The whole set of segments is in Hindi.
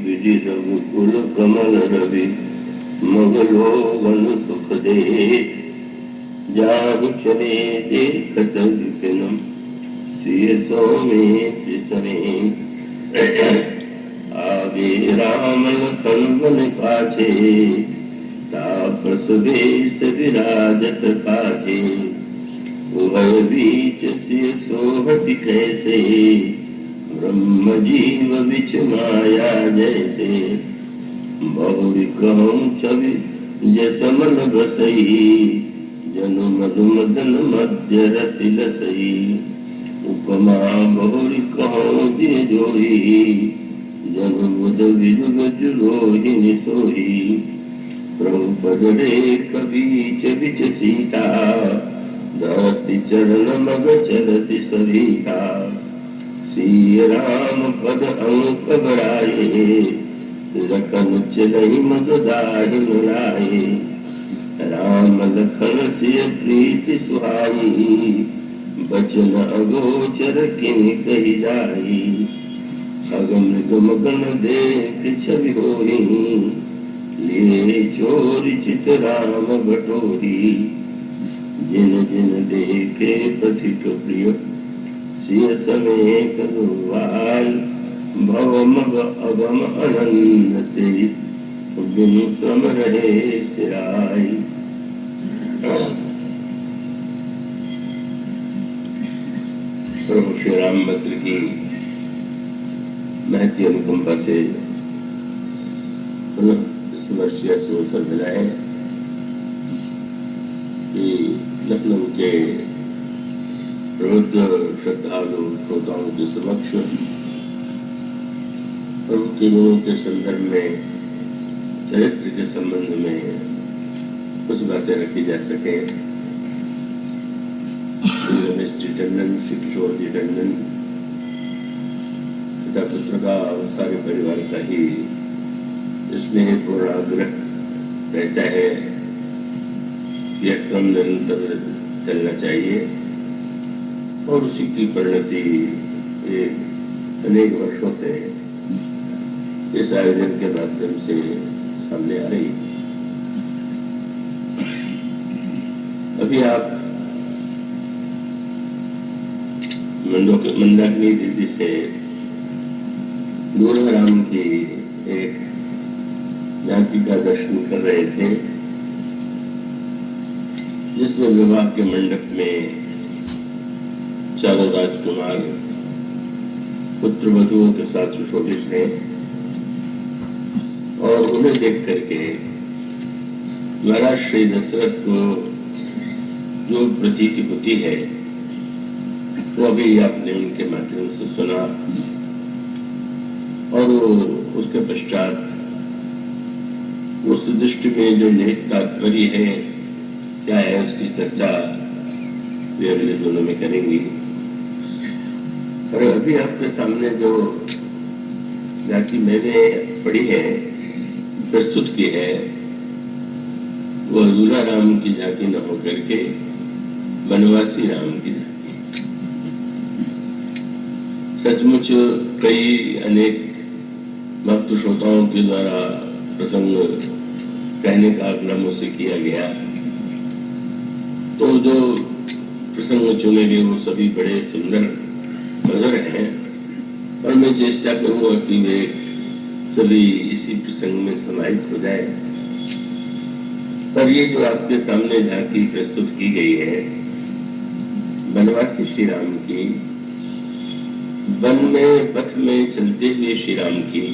विधि रघुकुल कमल रवि मगलोगन सुख दे जाहु चले देखत विपिन सिय सौमित समेत आगे राम लखन बन पाछे तापस बेस विराजत पाछे उभय बीच सिय सोहति कैसे ब्रह्म जीव बिच माया जैसे बहुरी कहूँ छवि जसमन बसई जनु मधु मदन मध्य रति लसई उपमा बहुरी कहूँ जे जोड़ी जनु बुध विजुग रोहिणी सोही प्रभु पद रेख बीच बिच सीता धरती चरण मग चलती सविता श्री राम पद अंक बड़ाए लखन चलई मग दाहिन लाए राम लखन सिय प्रीति सुहाई बचन अगोचर किन कही जाई अगम गमगन देख छवि होई लिए चोरी चित राम बटोरी जिन जिन देखे पथिक प्रिय सिय समेत गुरुवाल भव मग अगम अनंत तेरी बिनु श्रम रहे सिराई। प्रभु श्री रामभद्र की महती अनुकंपा से इस वर्ष से अवसर मिला है कि लखनऊ के प्रबुद्ध श्रद्धालु श्रोताओं के समक्ष प्रभु के गुणों के संदर्भ में चरित्र के संबंध में कुछ बातें रखी जा सके। रमेश जी टंडन, श्री किशोर जी टंडन, पिता पुत्र का और सारे परिवार का ही स्नेहपूर्ण आग्रह रहता है। यह क्रम निरंतर चलना चाहिए और उसी की परिणति अनेक वर्षों से इस आयोजन के माध्यम से सामने आ रही। अभी आप मंदाकिनी दीदी से राम की एक झांकी का दर्शन कर रहे थे, जिसमें विवाह के मंडप में चारों राजकुमार पुत्र वधुओं के साथ सुशोभित थे और उन्हें देख करके महाराज श्री दशरथ को जो प्रतीति होती है वो अभी आपने उनके माध्यम से सुना और उसके पश्चात उस दृष्टि में जो निहित तात्पर्य है क्या है उसकी चर्चा वे अगले दोनों में करेंगी। और अभी आपके सामने जो झांकी मैंने पढ़ी है, प्रस्तुत की है, वो अधूरा राम की झांकी न होकर के बनवासी राम की झांकी। सचमुच कई अनेक भक्त श्रोताओं के द्वारा प्रसंग कहने का आग्रह मुझसे किया गया, तो जो प्रसंग चुने गए वो सभी बड़े सुंदर मधुर हैं और मैं चेष्टा करूंगा कि वे सभी इसी प्रसंग में समाहित हो जाए। पर ये जो आपके सामने झांकी प्रस्तुत की गई है बनवासी श्री राम की, वन में पथ में चलते हुए श्री राम की,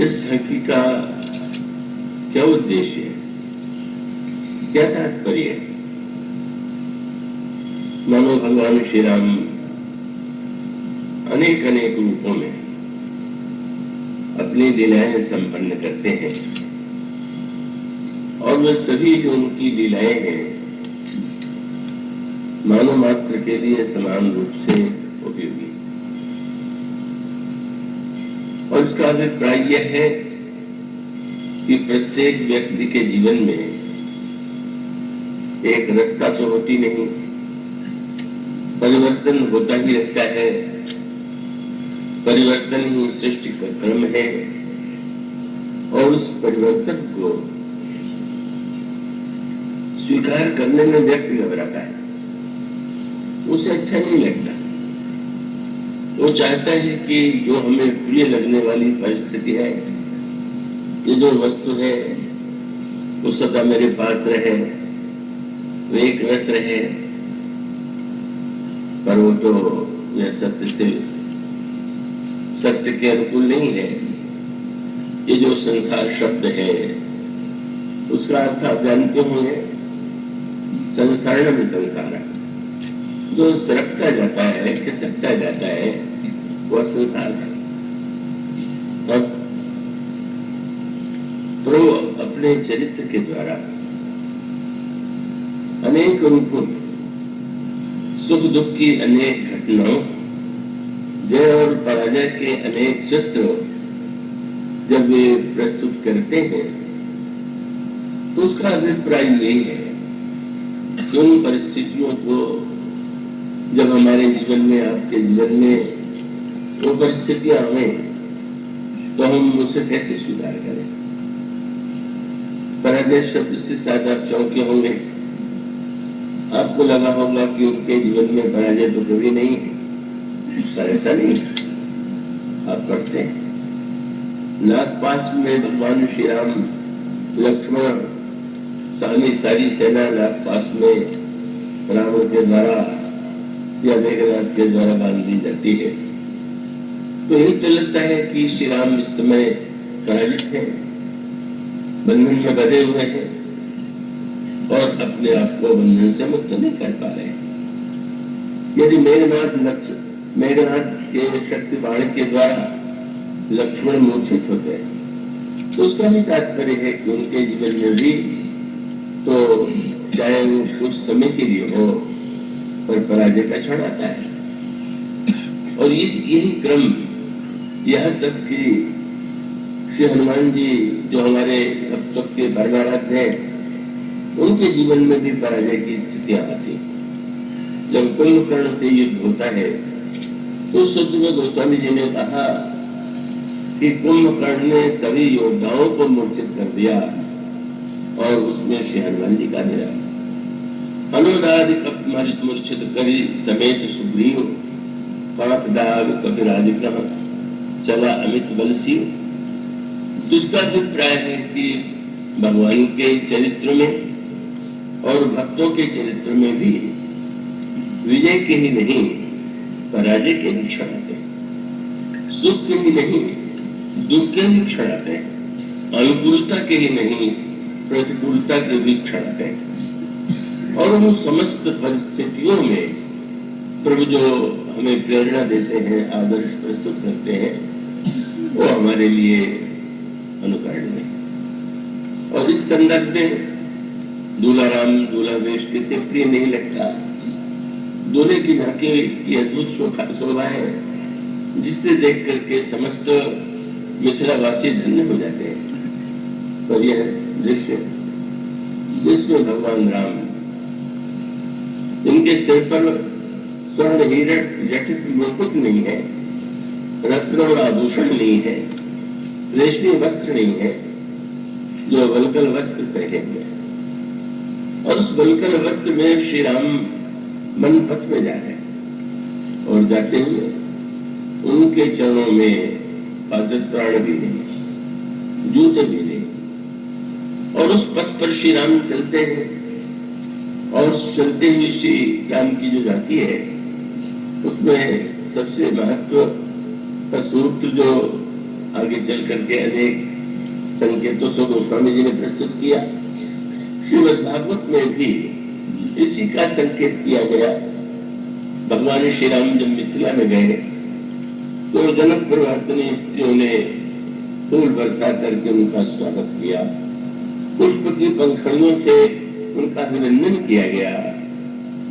इस झांकी का क्या उद्देश्य है, क्या तात्पर्य है? मानो भगवान श्री राम अनेक अनेक रूपों में अपनी लीलाएं संपन्न करते हैं और वे सभी जो उनकी लीलाएं हैं मानव मात्र के लिए समान रूप से उपयोगी। और इसका अभिप्राय यह है कि प्रत्येक व्यक्ति के जीवन में एक रास्ता तो होती नहीं, परिवर्तन होता ही रहता है। परिवर्तन ही सृष्टि का क्रम है और उस परिवर्तन को स्वीकार करने में व्यक्ति घबराता है, उसे अच्छा नहीं लगता। वो चाहता है कि जो हमें प्रिय लगने वाली परिस्थिति है, ये जो वस्तु है, वो सदा मेरे पास रहे, वो एक रस रहे। पर वो तो यह सत्य के अनुकूल नहीं है। ये जो संसार शब्द है, उसका अर्थ आप जानते होंगे, संसार में संसार जो सरकता जाता है, खिसकता जाता है, वह संसार है। तब प्रभु अपने चरित्र के द्वारा अनेक रूपों, सुख दुख की अनेक घटनाओं, जय और पराजय के अनेक चित्र जब वे प्रस्तुत करते हैं, तो उसका अभिप्राय यही है कि उन परिस्थितियों को जब हमारे जीवन में, आपके जीवन में वो परिस्थितियां आए, तो हम उसे कैसे स्वीकार करें। पराजय शब्द से शायद आप चौंके होंगे, आपको लगा होगा कि उनके जीवन में पराजय तो कभी नहीं है, पर ऐसा नहीं। आप पढ़ते हैं नागपास में भगवान श्री राम, लक्ष्मण, सारी सेना नागपास में रावण के द्वारा या मेघनाथ के द्वारा बांध दी जाती है। तो यही तो लगता है कि श्री राम इस समय पराजित हैं, बंधन में बंधे हुए हैं और अपने आप को बंधन से मुक्त नहीं कर पा रहे। यदि मेघनाथ के शक्ति बाण के द्वारा लक्ष्मण मूर्छित होते हैं, तो उसका भी तात्पर्य है कि उनके जीवन में भी तो चाहे वो कुछ समय के लिए हो, पर पराजय का क्षण आता है। और यही क्रम यहाँ तक कि श्री हनुमान जी जो हमारे अब तक के परमाराध्य हैं, उनके जीवन में भी पराजय की स्थितियां आती। जब कुंभकर्ण से युद्ध होता है, तो सुखदेव गोस्वामी जी ने कहा कि कुंभकर्ण ने सभी योद्धाओं को मूर्छित कर दिया और उसमें श्री हनुमान जी का दिया। हनुदादि कपिमर्द मूर्छित करी समेत सुग्रीव, कांत दाग कपिराजिक्रम चला अमित बलसीव। तो इसका अभिप्राय है कि भगवान के चरित्र में और भक्तों के चरित्र में भी विजय के ही नहीं, पराजय के भी क्षण आते हैं। सुख के ही नहीं, दुख के भी क्षण आते हैं। अनुकूलता के ही नहीं, प्रतिकूलता के भी क्षण आते हैं। और उन समस्त परिस्थितियों में प्रभु जो हमें प्रेरणा देते हैं, आदर्श प्रस्तुत करते हैं, वो हमारे लिए अनुकरणीय है। और इस संदर्भ में दूल्हा राम दूल्हा वेश किसे प्रिय नहीं लगता। दूल्हे की झांकी की अद्भुत शोभा है, जिससे देख करके समस्त मिथिलावासी धन्य हो जाते हैं। पर यह दृश्य जिसमें भगवान राम, इनके सिर पर स्वर्ण हीरे जटित मुकुट नहीं है, रत्न और आभूषण नहीं है, रेशमी वस्त्र नहीं है, जो वल्कल वस्त्र पहने हुए हैं। और उस वल्कल वस्त्र में श्री राम मन पथ में जा रहे हैं और जाते हुए उनके चरणों में पादत्राण भी नहीं, जूते भी नहीं, और उस पथ पर श्री राम चलते हैं। और चलते हुए श्री राम की जो जाती है, उसमें सबसे महत्व का सूत्र जो आगे चल करके अनेक संकेतों से गोस्वामी जी ने प्रस्तुत किया, श्रीमद् भागवत में भी इसी का संकेत किया गया। भगवान श्री राम जब मिथिला में गए, तो जनकपुर वासिनी स्त्रियों ने फूल बरसा करके उनका स्वागत किया, पुष्प की पंखड़ियों से उनका अभिनंदन किया गया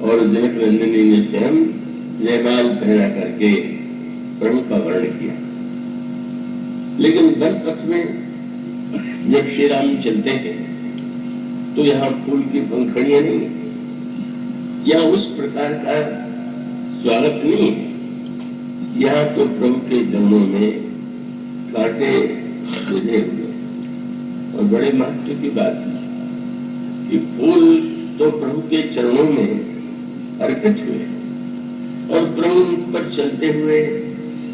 और जनक नंदिनी ने स्वयं जयमाल पहना करके प्रभु का वर्ण किया। लेकिन वन पथ में जब श्री राम चलते हैं, तो यहाँ फूल की पंखड़ियां नहीं, या उस प्रकार का स्वागत नहीं, यहाँ तो प्रभु के चरणों में कांटे बिधे हुए और बड़े महत्व की बात है कि फूल तो प्रभु के चरणों में अर्पित हुए और प्रभु उन पर चलते हुए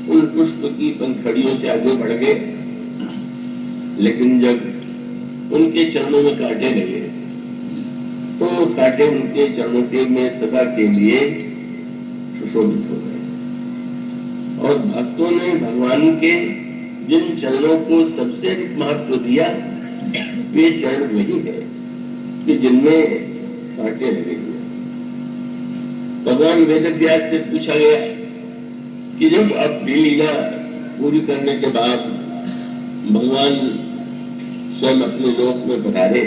उन पुष्प की पंखड़ियों से आगे बढ़ गए, लेकिन जब उनके चरणों में कांटे लगे तो कांटे उनके चरणों के में सदा के लिए सुशोभित हो गए। और भक्तों ने भगवान के जिन चरणों को सबसे अधिक महत्व दिया वे चरण वही है कि जिनमें कांटे लगे हुए। भगवान वेदव्यास से पूछा गया कि जब अपनी लीला पूरी करने के बाद भगवान स्वयं अपने लोक में पधारे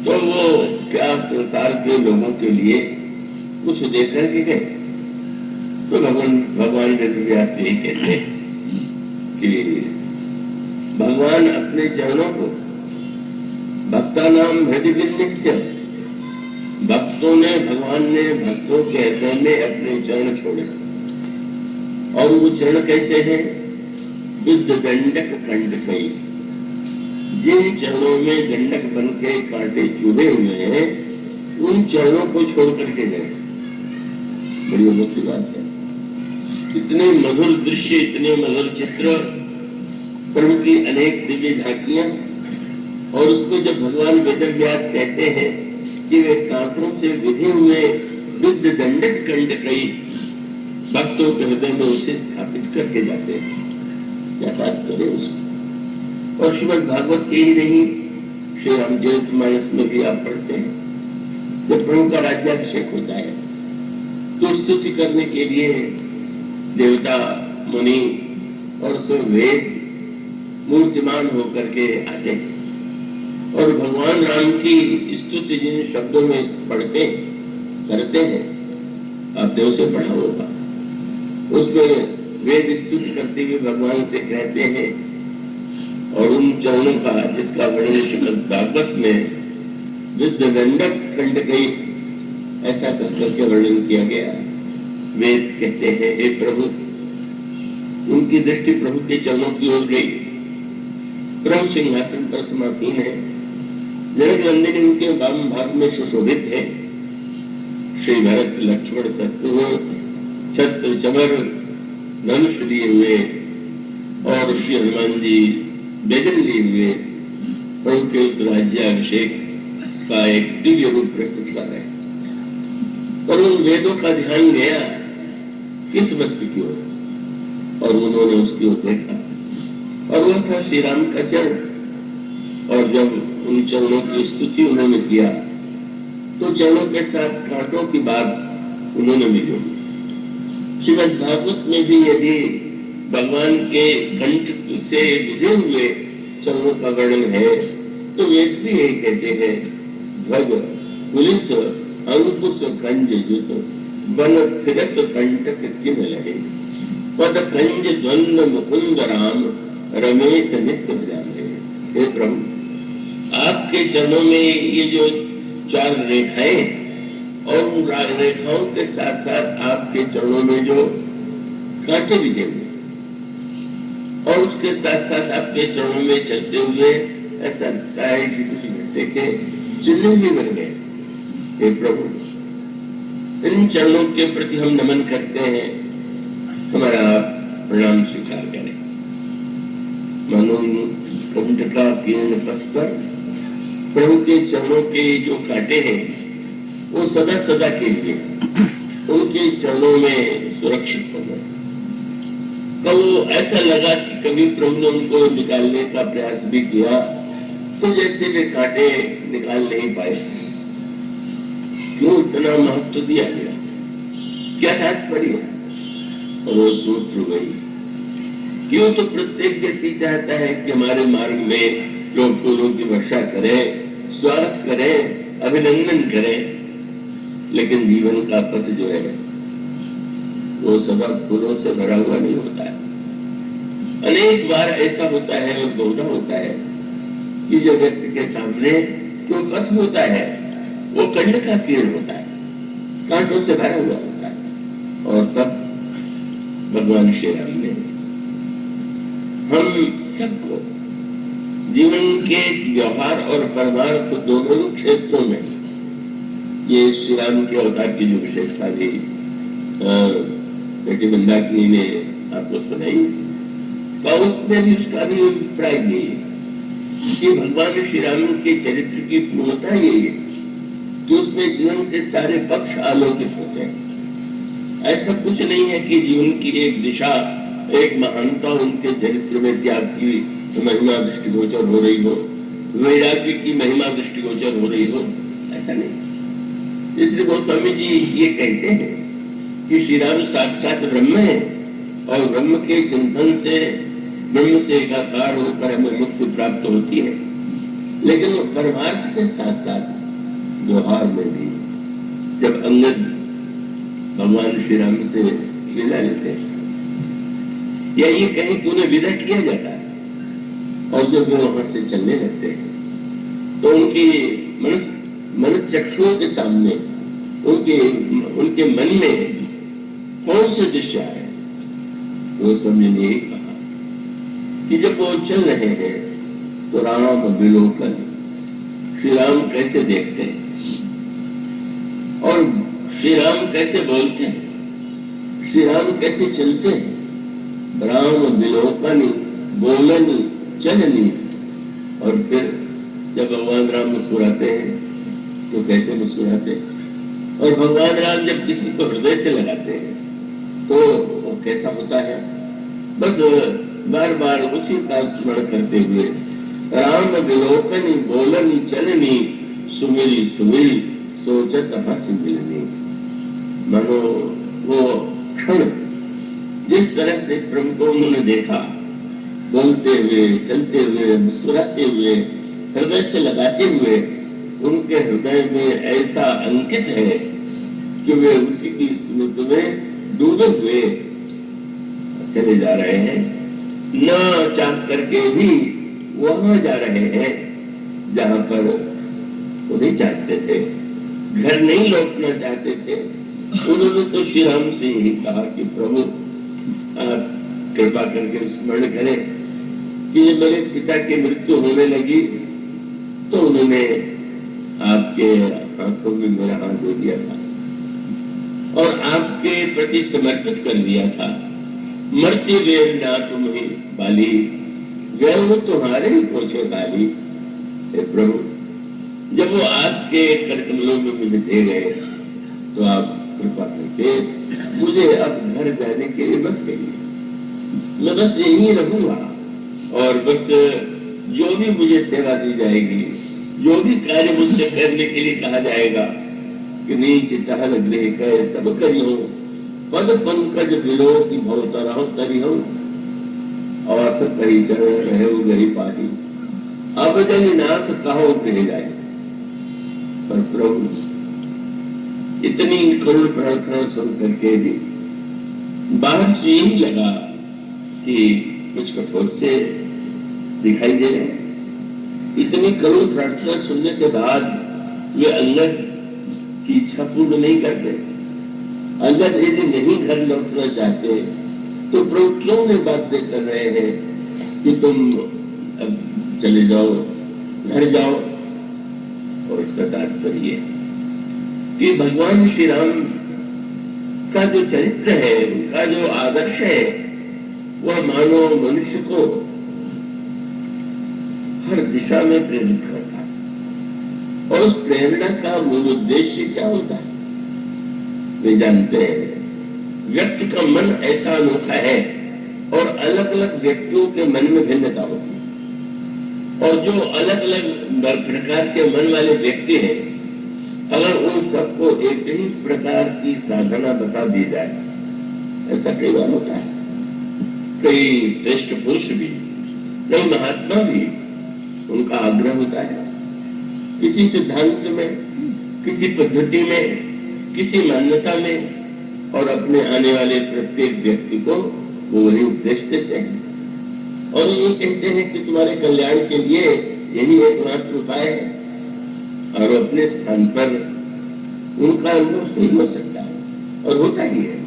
तो वो क्या संसार के लोगों के लिए कुछ देकर के गए? तो भगवान वेदव्यास से यही कहते हैं कि भगवान अपने चरणों को भक्ता नाम हृदय विन्निस्य, भक्तों ने भगवान ने भक्तों के हृदय में अपने चरण छोड़े। और वो चरण कैसे हैं? विद्ध दंडक कंडकई, जिन चरणों में दंडक बन के कांटे चुभे हुए हैं उन चरणों को छोड़ करके गए। बड़ी अनोखी बात है। इतने मधुर दृश्य, इतने मधुर चित्र, प्रभु की अनेक दिव्य झांकियां, और उसमें जब भगवान वेदव्यास कहते हैं कि वे कांटों से विधे हुए विद्ध दंडक कंडकई भक्तों के हृदय में उसे स्थापित करके जाते हैं, क्या बात करें उसको। और श्रीमद् भागवत के ही नहीं, श्री रामचरितमानस में भी आप पढ़ते हैं जब प्रभु का राज्याभिषेक होता है तो स्तुति करने के लिए देवता मुनि और सब वेद मूर्तिमान होकर के आते हैं और भगवान राम की स्तुति जिन शब्दों में पढ़ते करते हैं, आपने उसे पढ़ा होगा, उसमें वेद स्तुति करते हुए भगवान से कहते हैं और उन चरणों का जिसका वर्णन श्रीमद् भागवत में विद्ध दंडक कंडकई ऐसा करके वर्णन किया गया। वेद कहते हैं हे प्रभु, उनकी दृष्टि प्रभु के चरणों की ओर गई। प्रभु सिंहासन पर समासीन है, जनक नंदिनी उनके वाम भाग में सुशोभित है। श्री भरत लक्ष्मण शत्रुघ्न छत्र चमर धनुष लिए हुए और श्री हनुमान जी बेदन लिए हुए प्रभु के उस राज्याभिषेक का एक दिव्य रूप प्रस्तुत कर रहे हैं। पर उन वेदों का ध्यान गया किस वस्तु की ओर, और उन्होंने उसकी ओर देखा और वह था श्री राम का चरण। और जब उन चरणों की स्तुति उन्होंने किया तो चरणों के साथ कांटों की बात उन्होंने भी जोड़ी। श्रीमद् भागवत में भी यदि भगवान के कंठ से विधे हुए चरणों का वर्णन है तो वेद भी यही कहते हैं, ध्वज पुलिस अंकुश कंज जुत बन फिरत कंटक किन लहे, पद कंज द्वंद मुकुंद राम रमेश नित्य भजामे। हे प्रभु, आपके चरणों में ये जो चार रेखाएं और उन रेखाओं के साथ साथ आपके चरणों में जो कांटे बिछे हुए और उसके साथ साथ आपके चरणों में चलते हुए ऐसा लगता है कि कुछ घंटे के चिन्ह भी बन गए। हे प्रभु, इन चरणों के प्रति हम नमन करते हैं, हमारा प्रणाम स्वीकार करें। मानो कंठ का किरण पथ पर प्रभु के चरणों के जो कांटे हैं वो सदा सदा के लिए उनके चरणों में सुरक्षित हो गए। तो ऐसा लगा कि कभी प्रभु ने उनको निकालने का प्रयास भी किया तो जैसे वे कांटे निकाल नहीं पाए। क्यों इतना महत्व दिया गया, क्या तात्पर्य? और वो सूत्र वही, क्यों तो प्रत्येक व्यक्ति चाहता है कि हमारे मार्ग में लोग फूलों की वर्षा करें, स्वागत करें, अभिनंदन करें, लेकिन जीवन का पथ जो है वो सदा फूलों से भरा हुआ नहीं होता है। अनेक बार ऐसा होता है और बहुधा होता है कि जो व्यक्ति के सामने जो पथ होता है वो कंड का किरण होता है, कांटों से भरा हुआ होता है। और तब भगवान श्री राम ने हम सबको जीवन के व्यवहार और परमार्थ दोनों ही क्षेत्रों में ये श्री राम के अवतार की जो विशेषता थी बेटी मंदाकिनी ने आपको सुनाई, तो उसमें भी उसका भी अभिप्राय यही है कि भगवान श्री राम के चरित्र की पूर्णता यही है कि उसमें जीवन के सारे पक्ष आलोकित होते हैं। ऐसा कुछ नहीं है कि जीवन की एक दिशा, एक महानता उनके चरित्र में त्याग की महिमा दृष्टिगोचर हो रही हो, वैराग्य की महिमा दृष्टिगोचर हो रही हो, ऐसा नहीं। इसलिए गोस्वामी जी ये कहते हैं कि श्री राम साक्षात ब्रह्म है और ब्रह्म के चिंतन से, ब्रह्म से एकाकार होकर हमें मुक्ति प्राप्त होती है। लेकिन परमार्थ के साथ साथ व्यवहार में भी जब अंगद भगवान श्री राम से विदा लेते हैं या ये कहें कि उन्हें विदा किया जाता है और जब वे वहां से चलने लगते हैं तो उनकी मनुष्य चक्षुओं के सामने उनके मन में कौन से दृश्य आए? वो समझे ने कहा कि जब वो चल रहे हैं तो राम विलोकन, श्री राम कैसे देखते हैं और श्री राम कैसे बोलते हैं, श्री राम कैसे चलते हैं। राम विलोकनी बोलनी चलनी, और फिर जब भगवान राम मुस्कुराते हैं तो कैसे मुस्कुराते हैं, और भगवान राम जब किसी को हृदय से लगाते हैं तो वो कैसा होता है। बस बार बार उसी का स्मरण करते हुए राम विलोकनी बोलनी चलनी सुमिरी सुमिरी सोचत हंस मिलनी। मानो वो क्षण जिस तरह से प्रभु को उन्होंने देखा, बोलते हुए, चलते हुए, मुस्कुराते हुए, हृदय से लगाते हुए, उनके हृदय में ऐसा अंकित है कि वे उसी की स्मृति में डूबे हुए चले जा रहे हैं। न चाह करके भी वहां जा रहे हैं जहां पर वो नहीं चाहते थे, घर नहीं लौटना चाहते थे। उन्होंने तो श्री राम से यही कहा कि प्रभु आप कृपा करके स्मरण करें कि मेरे पिता की मृत्यु होने लगी तो उन्होंने आपके हाथों में मेरा हाथ दे दिया था और आपके प्रति समर्पित कर दिया था। मरते वेर ना तुम ही बाली, गए वो तुम्हारे ही पोछे बाली। हे प्रभु, जब वो आपके करकमलों में मुझे दे गए तो आप कृपा करके मुझे अब घर जाने के लिए मत कहिए, मैं बस यहीं रहूंगा और बस जो भी मुझे सेवा दी जाएगी, जो भी कार्य मुझसे करने के लिए कहा जाएगा कि नीच टहल गृह कह सब करियो, पद पंकज बिलो की भवतरह तरिहो, और सब परिचर रहे गरी पाही, अब जनि नाथ कहो कह जाए। पर प्रभु इतनी करुण प्रार्थना सुन करके भी बाहर से यही लगा कि कुछ कठोर से दिखाई दे रहे हैं। इतनी करुण प्रार्थना सुनने के बाद वे अंगद की इच्छा पूर्ण नहीं करते। अंगद यदि नहीं घर लौटना चाहते तो प्रभु क्यों नहीं बातें कर रहे हैं कि तुम अब चले जाओ, घर जाओ। और इसका तात्पर्य कि भगवान श्री राम का जो चरित्र है, उनका जो आदर्श है, वह मानव मनुष्य को हर दिशा में प्रेरित करता है। और उस प्रेरणा का मूल उद्देश्य क्या होता है वे जानते हैं। व्यक्ति का मन ऐसा अनोखा है और अलग अलग व्यक्तियों के मन में भिन्नता होती है, और जो अलग अलग प्रकार के मन वाले व्यक्ति हैं, अगर उन सबको एक ही प्रकार की साधना बता दी जाए, ऐसा कई बार होता है। कई श्रेष्ठ पुरुष भी, कई महात्मा भी, उनका आग्रह होता है किसी सिद्धांत में, किसी पद्धति में, किसी मान्यता में, और अपने आने वाले प्रत्येक व्यक्ति को वो वही उपदेश देते हैं और ये कहते हैं कि तुम्हारे कल्याण के लिए यही एकमात्र उपाय है। और अपने स्थान पर उनका अनुभव सही हो सकता है और होता ही है।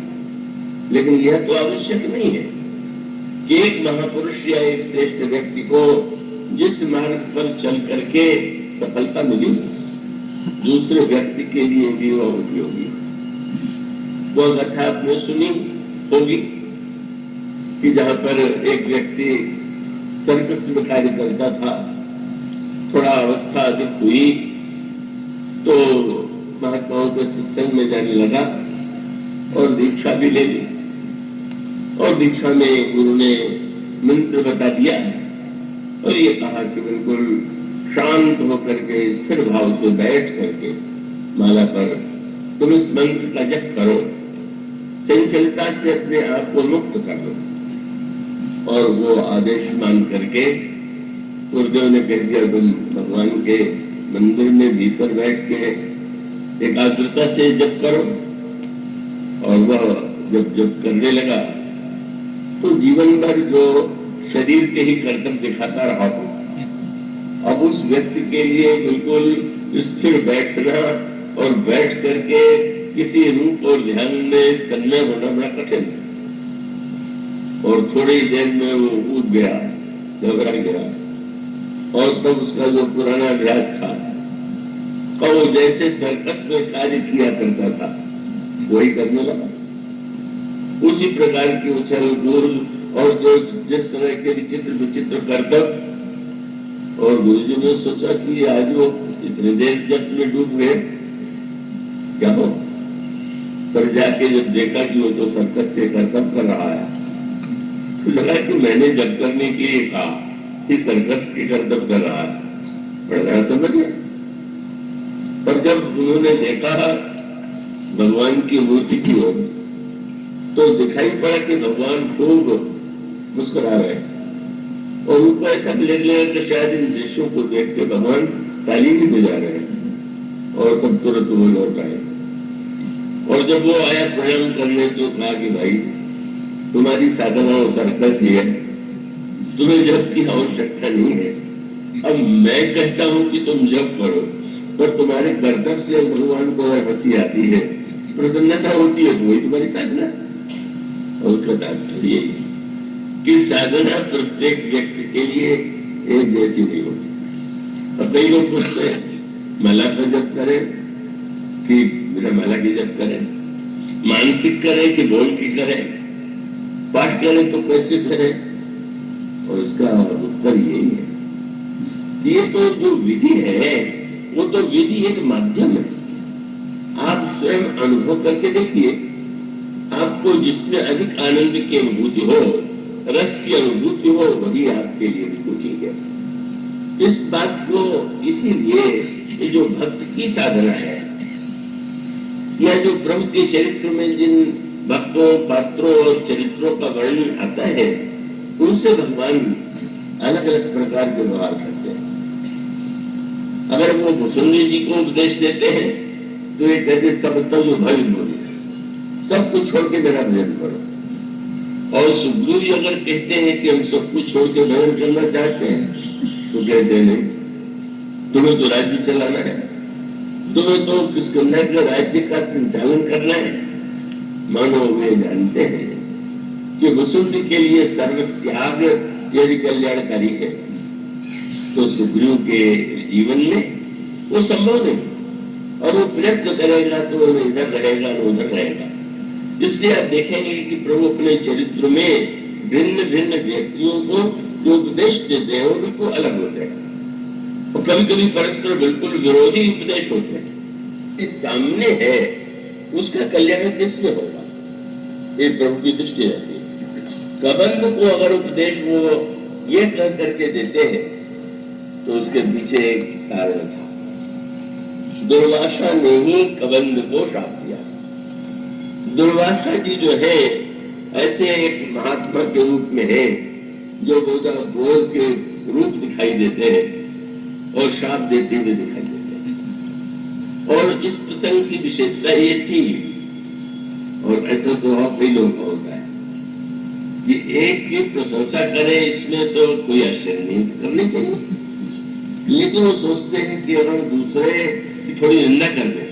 लेकिन यह तो आवश्यक नहीं है कि एक महापुरुष या एक श्रेष्ठ व्यक्ति को जिस मार्ग पर चल करके सफलता मिली दूसरे व्यक्ति के लिए भी वह उपयोगी। वह कथा आपने सुनी होगी कि जहां पर एक व्यक्ति सर्कस में कार्य करता था, थोड़ा अवस्था अधिक हुई तो महात्माओं के सत्संग में जाने लगा और दीक्षा भी ले ली। और दीक्षा में गुरु ने मंत्र बता दिया और ये कहा कि बिल्कुल शांत होकर के स्थिर भाव से बैठ करके माला पर तुम इस मंत्र का जप करो, चंचलता से अपने आप को मुक्त कर लो। और वो आदेश मान करके गुरुदेव ने कह दिया तुम भगवान के मंदिर में भीतर बैठ के एकाग्रता से जप करो। और वह जब जप करने लगा तो जीवन भर जो शरीर के ही कर्तव्य दिखाता रहा हो, अब उस व्यक्ति के लिए बिल्कुल स्थिर बैठना और बैठ करके किसी रूप और ध्यान में तन्मय होना बड़ा कठिन। और थोड़ी देर में वो कूद गया, घबरा गया और तब उसका जो पुराना अभ्यास था और वो जैसे सर्कस में कार्य किया करता था वही करने लगा। उसी प्रकार की उछल कूद और जो जिस तरह के विचित्र विचित्र करतब। और गुरुजी ने सोचा कि आज वो इतनी देर जब में डूब गए क्या हो, पर जाके जब देखा कि वो तो सर्कस के करतब कर रहा है तो लगा कि मैंने जब करने के लिए कहा कि सर्कस के करतब कर रहा है, बड़ा समझ है। पर जब उन्होंने देखा भगवान की मूर्ति की ओर तो दिखाई पड़ा कि भगवान खूब मुस्कुरा रहे और उनको ऐसा लग रहा कि शायद इन दृश्यों को देख के भगवान ताली भी बजा रहे हैं। और तब तुरंत वो लौट आए और जब वो आया प्रणाम करने तो कहा कि भाई तुम्हारी साधना और सर्कस ही है, तुम्हें जप की आवश्यकता नहीं है। अब मैं कहता हूं कि तुम जप करो, पर तुम्हारे कर्तव्य से भगवान को हंसी आती है, प्रसन्नता होती है, वही तुम्हारी साधना। और उसका तात्पर्य कि साधना प्रत्येक व्यक्ति के लिए एक जैसी नहीं होती। अब कई लोग पूछते हैं माला का जप करें कि बिना माला की जप करें, मानसिक करें कि बोल की करें, पाठ करें तो कैसे करें। और उसका उत्तर यही है कि ये तो जो विधि है वो तो विधि एक माध्यम है। आप स्वयं अनुभव करके देखिए, आपको जिसमें अधिक आनंद की अनुभूति हो, रस की अनुभूति हो, वही आपके लिए भी ठीक है। इस बात को इसीलिए ये जो भक्त की साधना है या जो प्रभु के चरित्र में जिन भक्तों पात्रों और चरित्रों का वर्णन आता है उनसे भगवान अलग अलग प्रकार के व्यवहार करते हैं। अगर वो मुसुंदी जी को उपदेश देते हैं तो ये कहते सब तब भय बोले, सब कुछ छोड़ के मेरा भजन करो। और सुग्रीव जी अगर कहते हैं कि हम सब कुछ छोड़ के भजन करना चाहते हैं तो कहते हैं नहीं, तुम्हें तो राज्य चलाना है, तुम्हें तो किस कन्या के राज्य का संचालन करना है। मानो वे जानते हैं कि वसुंधरा के लिए सर्व त्याग यदि कल्याणकारी है तो सुग्रीव के जीवन में वो संभव नहीं। और वो प्रयत्न करेगा तो इधर रहेगा न उधर रहेगा। इसलिए आप देखेंगे कि प्रभु अपने चरित्र में भिन्न भिन्न व्यक्तियों को जो उपदेश देते हैं वो बिल्कुल अलग होते हैं और कभी कभी परस्पर बिल्कुल विरोधी उपदेश होते हैं। इस सामने है उसका कल्याण किसमें होगा, ये प्रभु की दृष्टि रहती है। कबंध को अगर उपदेश वो ये कह करके देते हैं तो उसके पीछे एक कारण था। दुर्वासा ने ही कबंध को श्राप दिया। दुर्वासा जी जो है ऐसे एक महात्मा के रूप में है जो बोध के रूप दिखाई देते हैं और श्राप देते हुए दिखाई देते हैं। और इस प्रसंग की विशेषता ये थी, और ऐसा स्वभाव कई लोगों का होता है कि एक की प्रशंसा करें इसमें तो कोई आश्चर्य नहीं करनी चाहिए, लेकिन वो सोचते हैं कि अगर दूसरे की थोड़ी निंदा कर दे,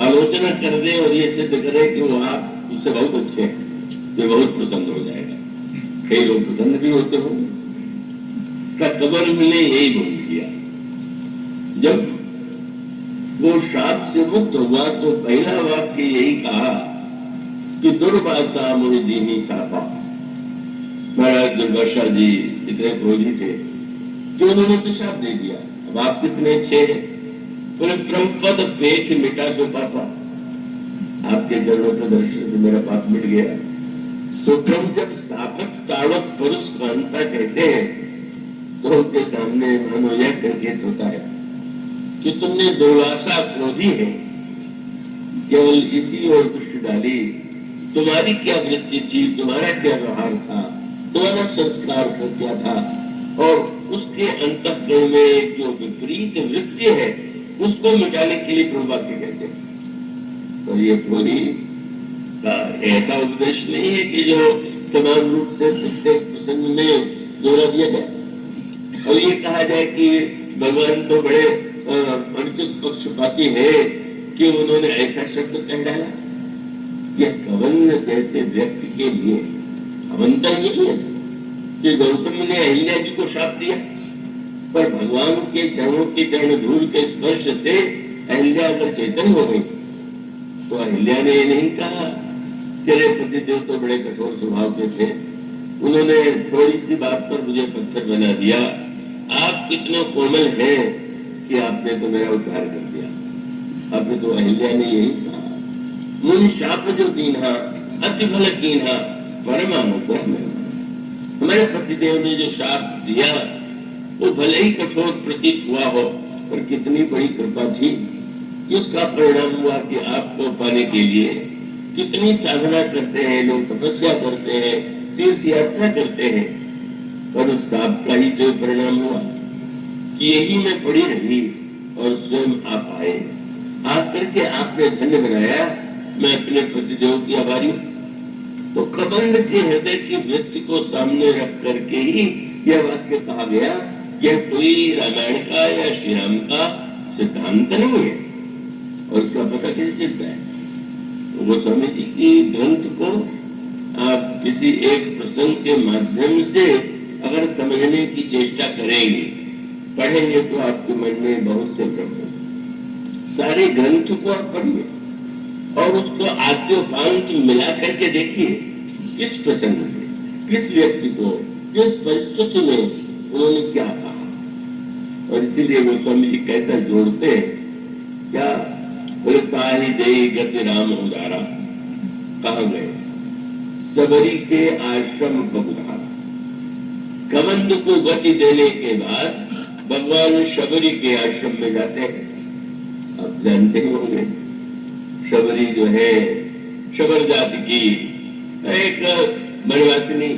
आलोचना कर दे और ये सिद्ध करे कि वो आप उससे बहुत अच्छे हैं वे बहुत प्रसन्न हो जाएगा। कई लोग प्रसन्न भी होते हो। कबंध ने यही गुण किया। जब वो श्राप से मुक्त हुआ तो पहला वाक्य यही कहा कि दुर्वासा मुनि दीनी सापा। महाराज दुर्वासा जी इतने क्रोधी थे कि उन्होंने तो शाप दे दिया। अब आप कितने अच्छे हैं, बोले प्रभुपद पेट मिटा सो पापा, आपके चरणों के दर्शन से मेरा पाप मिट गया। तो प्रभु जब सापत तावत पुरुष कांता कहते हैं तो उनके सामने मानो यह संकेत होता है कि तुमने दुर्वासा क्रोधी है, केवल इसी ओर दृष्टि डाली। तुम्हारी क्या वृत्ति थी, तुम्हारा क्या व्यवहार था, तुम्हारा संस्कार क्या था, और उसके अंतःकरण में जो विपरीत वृत्ति है उसको मिटाने के लिए प्रभु वाक्य कहते हैं। तो ये पूरी का ऐसा उपदेश नहीं है कि जो समान रूप से प्रत्येक प्रसंग में जोड़ा दिया जाए और ये कहा जाए कि भगवान तो बड़े अनुचित पक्षपाती है कि उन्होंने ऐसा शब्द कह डाला। यह कबंध जैसे व्यक्ति के लिए अवंतर यही है कि गौतम ने अहिल्या जी को शाप दिया, पर भगवान के चरणों के चरण धूल के स्पर्श से अहिल्या अगर चेतन हो गई तो अहिल्या ने नहीं कहा तेरे पतिदेव तो बड़े कठोर स्वभाव के थे, उन्होंने थोड़ी सी बात पर मुझे पत्थर बना दिया, आप कितने कोमल हैं कि आपने तो मेरा उद्धार कर दिया। आपने तो अहिल्या ने यही कहा, मुनि शाप जो दीन्हा अति भल कीन्हा परमानुग्रह में। हमारे पतिदेव ने जो शाप दिया वो भले ही कठोर प्रतीत हुआ हो, पर कितनी बड़ी कृपा थी। इसका परिणाम हुआ कि आपको पाने के लिए कितनी साधना करते हैं लोग, तपस्या करते हैं, तीर्थ यात्रा करते हैं, पर उस शाप का ही तो परिणाम हुआ कि यही में पड़ी रही और स्वयं आप आए, आकर के आपने धन्य बनाया। मैं अपने पतिदेव की आभारी हूँ। तो कबंध के हृदय की वृत्ति को सामने रख करके ही यह वाक्य कहा गया। यह कोई रामायण का या श्री राम का सिद्धांत नहीं है। और इसका पता कैसे चलता है? गोस्वामी जी की ग्रंथ को आप किसी एक प्रसंग के माध्यम से अगर समझने की चेष्टा करेंगे, पढ़ेंगे, तो आपके मन में बहुत से प्रश्न। सारे ग्रंथ को आप पढ़िए और उसको आद्योपांत मिला करके देखिए, किस प्रसंग में, किस व्यक्ति को, किस परिस्थिति में उन्होंने क्या कहा। और इसीलिए गोस्वामी जी कैसा जोड़ते हैं, क्या बोले, ताहि देहि गति राम उदारा, कहा गए सबरी के आश्रम बहुधारा। कबंध को गति देने के बाद भगवान शबरी के आश्रम में जाते हैं। आप जानते ही होंगे, शबरी जो है शबर जाति की एक वनवासिनी,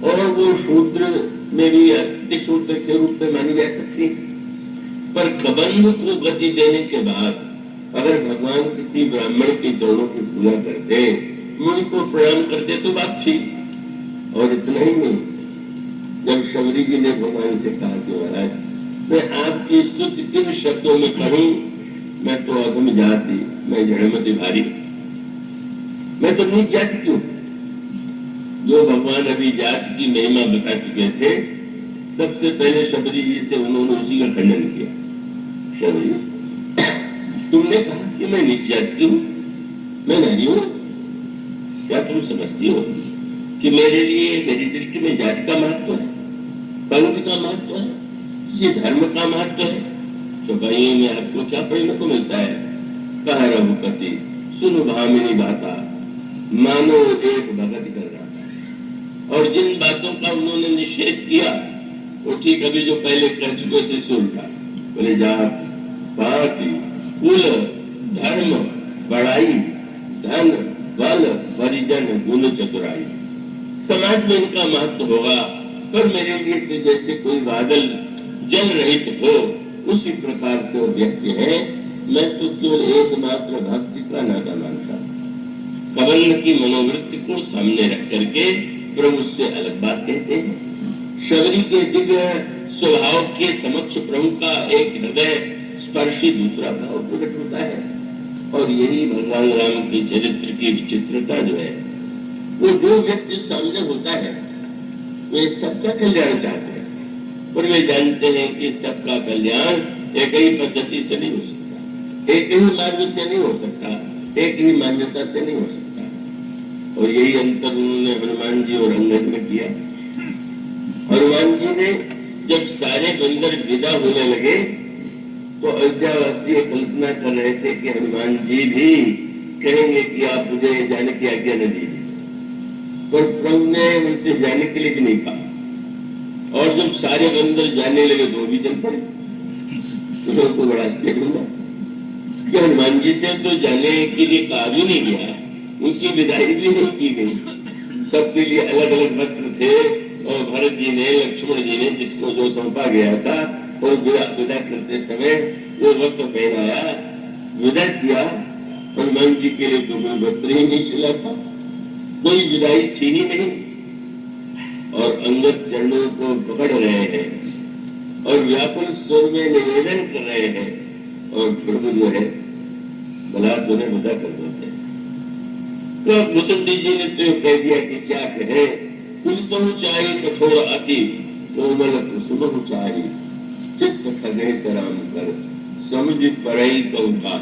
और वो शूद्र में भी अति शूद्र के रूप में मानी जा सकती है। पर कबंध को गति देने के बाद अगर भगवान किसी ब्राह्मण के चरणों की पूजा करते, मुनि को प्रणाम करते तो बात थी। और इतना ही नहीं, जब शबरी जी ने भगवान से कहा कि महाराज मैं आपकी स्तुति किन शब्दों में करूं, मैं तो अधम जाति, मैं जड़मति भारी, मैं तो नीच जाति क्यों। जो भगवान अभी जाति की महिमा बता चुके थे, सबसे पहले शबरी जी से उन्होंने उसी का खंडन किया। शबरी, तुमने कहा कि मैं नीच जाति की हूं, मैं नारी हूं, क्या तुम समझती हो कि मेरे लिए मेरी दृष्टि में जाति का महत्व है, पंथ का महत्व है, किसी धर्म का महत्व है? चौपाइयों में आपको क्या पढ़ने को मिलता है? कहा रघुपति सुन भामिनी बाता, मानो एक भगत कर रहा था। और जिन बातों का उन्होंने निषेध किया वो ठीक अभी जो पहले कर चुके थे सो उल्टा बोले, जात पाति कुल धर्म बड़ाई धन बल परिजन गुण चतुराई, समाज में इनका महत्व होगा, पर मेरे लिए तो जैसे कोई बादल जल रहित हो उसी प्रकार से वो व्यक्ति है। मैं तो केवल एकमात्र भक्ति का नाता मानता हूँ। कबंध की मनोवृत्ति को सामने रख करके प्रभु उससे अलग बात कहते हैं। शबरी के दिव्य स्वभाव के समक्ष प्रभु का एक हृदय स्पर्शी दूसरा भाव प्रकट होता है। और यही भगवान राम के चरित्र की विचित्रता जो है, वो जो व्यक्ति सामने होता है वे सबका कल्याण चाहते हैं, और वे जानते हैं कि सबका कल्याण एक ही पद्धति से नहीं हो सकता, एक ही मार्ग से नहीं हो सकता, एक ही मान्यता से नहीं हो सकता। और यही अंतर उन्होंने हनुमान जी और अंगद में किया। हनुमान जी ने जब सारे बंदर विदा होने लगे तो अयोध्यावासी कल्पना कर रहे थे कि हनुमान जी भी कहेंगे कि आप मुझे जाने की आज्ञा न दीजिए, पर प्रभु ने उनसे जाने के लिए भी नहीं कहा। और जब सारे बंदर जाने लगे तो भी चल पड़े। तो लोगों को बड़ा आश्चर्य हुआ कि हनुमान जी से तो जाने के लिए कहा भी नहीं गया, उनकी विदाई भी नहीं की गई। सबके लिए अलग अलग वस्त्र थे, और भरत जी ने, लक्ष्मण जी ने, जिसको जो सौंपा गया था, और विदा करते समय वो वस्त्र पहनाया, विदा किया। हनुमान जी के लिए तो कोई वस्त्र ही नहीं सिला था, कोई विदाई थी ही नहीं। और अंगद चरणों को पकड़ रहे हैं और व्याकुल स्वर में निवेदन कर रहे हैं, और प्रभु जो है बलात् उन्हें विदा कर देते हैं। तो मुसंडी जी ने तो कह दिया कि क्या कहे, कुलसहु चाही कठोर अति, कोमल कुसुम चाही, चित्त खगे सराम कर, समुझ परई कहूँ।